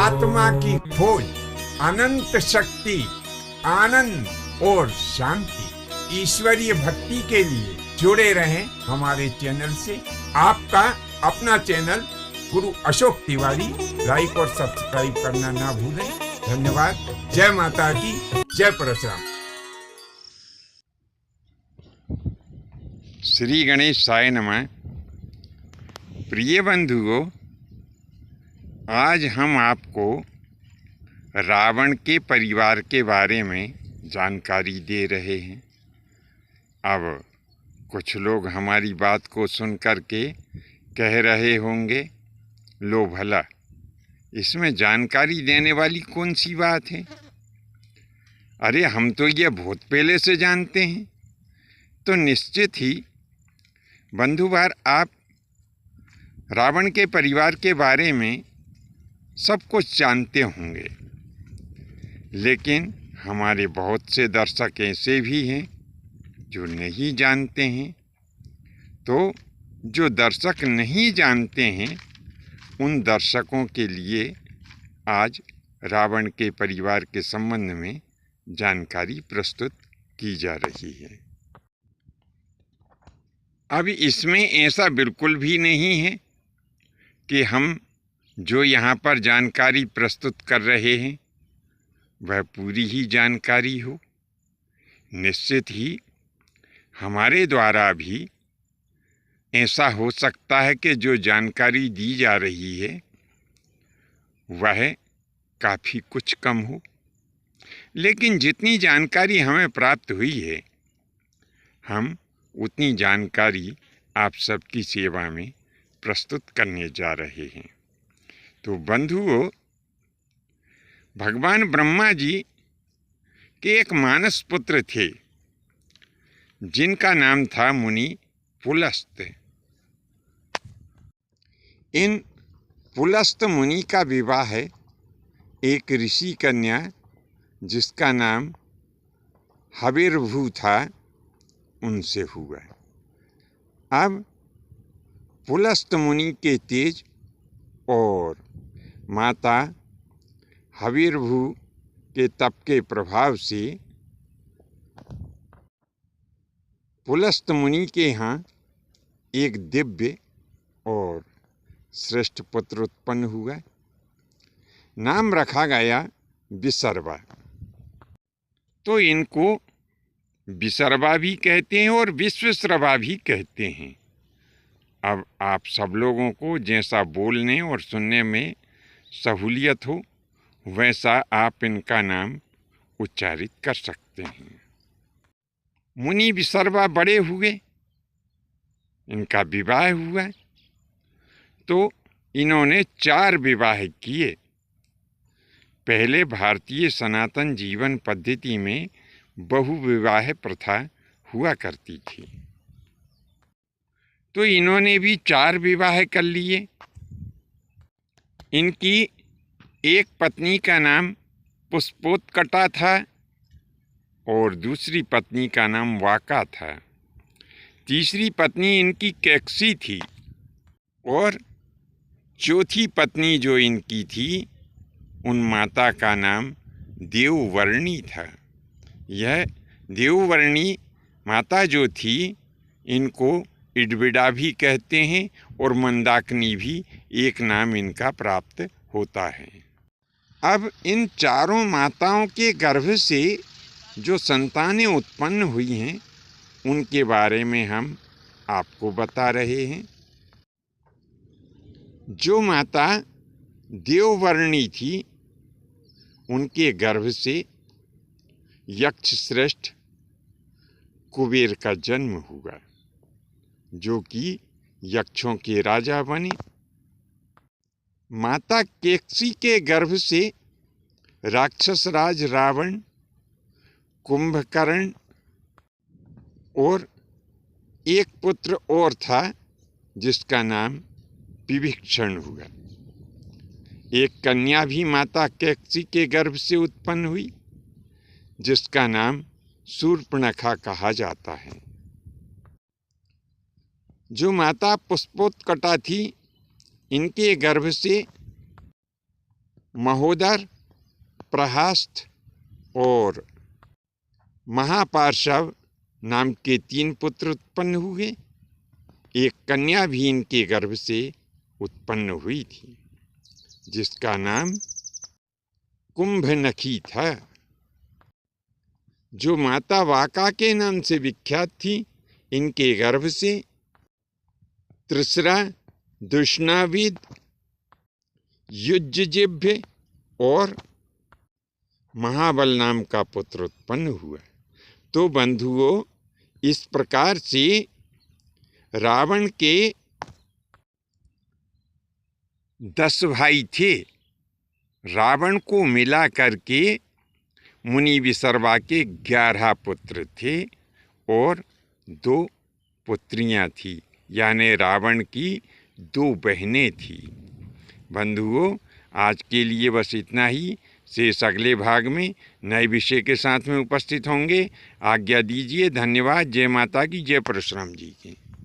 आत्मा की खोज, अनंत शक्ति, आनंद और शांति, ईश्वरीय भक्ति के लिए जुड़े रहें हमारे चैनल से। आपका अपना चैनल गुरु अशोक तिवारी, लाइक और सब्सक्राइब करना ना भूलें। धन्यवाद। जय माता की, जय परशुराम। श्री गणेशाय नमः। प्रिय बंधुओं, आज हम आपको रावण के परिवार के बारे में जानकारी दे रहे हैं। अब कुछ लोग हमारी बात को सुन कर के कह रहे होंगे, लो भला, इसमें जानकारी देने वाली कौन सी बात है? अरे हम तो ये बहुत पहले से जानते हैं। तो निश्चित ही बंधुवार, आप रावण के परिवार के बारे में सब कुछ जानते होंगे, लेकिन हमारे बहुत से दर्शक ऐसे भी हैं जो नहीं जानते हैं। तो जो दर्शक नहीं जानते हैं, उन दर्शकों के लिए आज रावण के परिवार के संबंध में जानकारी प्रस्तुत की जा रही है। अब इसमें ऐसा बिल्कुल भी नहीं है कि हम जो यहाँ पर जानकारी प्रस्तुत कर रहे हैं वह पूरी ही जानकारी हो। निश्चित ही हमारे द्वारा भी ऐसा हो सकता है कि जो जानकारी दी जा रही है वह काफ़ी कुछ कम हो, लेकिन जितनी जानकारी हमें प्राप्त हुई है, हम उतनी जानकारी आप सबकी सेवा में प्रस्तुत करने जा रहे हैं। तो बंधुओं, भगवान ब्रह्मा जी के एक मानस पुत्र थे जिनका नाम था मुनि पुलस्त। इन पुलस्त मुनि का विवाह एक ऋषि कन्या जिसका नाम हविर्भू था उनसे हुआ। अब पुलस्त मुनि के तेज और माता हविर्भू के तप के प्रभाव से पुलस्त मुनि के यहाँ एक दिव्य और श्रेष्ठ पुत्र उत्पन्न हुआ। नाम रखा गया विसर्वा। तो इनको विसर्वा भी कहते हैं और विश्वश्रवा भी कहते हैं। अब आप सब लोगों को जैसा बोलने और सुनने में सहूलियत हो, वैसा आप इनका नाम उच्चारित कर सकते हैं। मुनि विसर्वा बड़े हुए, इनका विवाह हुआ, तो इन्होंने 4 विवाह किए। पहले भारतीय सनातन जीवन पद्धति में बहुविवाह प्रथा हुआ करती थी, तो इन्होंने भी 4 विवाह कर लिए। इनकी एक पत्नी का नाम पुष्पोत्कटा था और दूसरी पत्नी का नाम वाका था। तीसरी पत्नी इनकी कैकसी थी और चौथी पत्नी जो इनकी थी, उन माता का नाम देववर्णी था। यह देववर्णी माता जो थी, इनको इडविडा भी कहते हैं और मंदाकिनी भी एक नाम इनका प्राप्त होता है। अब इन चारों माताओं के गर्भ से जो संतानें उत्पन्न हुई हैं, उनके बारे में हम आपको बता रहे हैं। जो माता देववर्णी थी, उनके गर्भ से यक्ष श्रेष्ठ कुबेर का जन्म हुआ, जो कि यक्षों के राजा बने। माता कैकसी के गर्भ से राक्षस राज रावण, कुंभकर्ण और एक पुत्र और था जिसका नाम विभीषण हुआ। एक कन्या भी माता कैकसी के गर्भ से उत्पन्न हुई जिसका नाम शूर्पणखा कहा जाता है। जो माता पुष्पोत्कटा थी, इनके गर्भ से महोदर, प्रहस्त और महापार्श्व नाम के 3 पुत्र उत्पन्न हुए। एक कन्या भी इनके गर्भ से उत्पन्न हुई थी, जिसका नाम कुंभनखी था, जो माता वाका के नाम से विख्यात थी। इनके गर्भ से त्रिसरा, दुष्णाविद, युज्यजिभ्य और महाबल नाम का पुत्र उत्पन्न हुआ। तो बंधुओं, इस प्रकार से रावण के 10 भाई थे। रावण को मिला करके मुनि विसर्वा के 11 पुत्र थे और 2 पुत्रियां थी, यानी रावण की 2 बहनें थी। बंधुओं, आज के लिए बस इतना ही। शेष अगले भाग में नए विषय के साथ में उपस्थित होंगे। आज्ञा दीजिए। धन्यवाद। जय माता की, जय परशुराम जी की।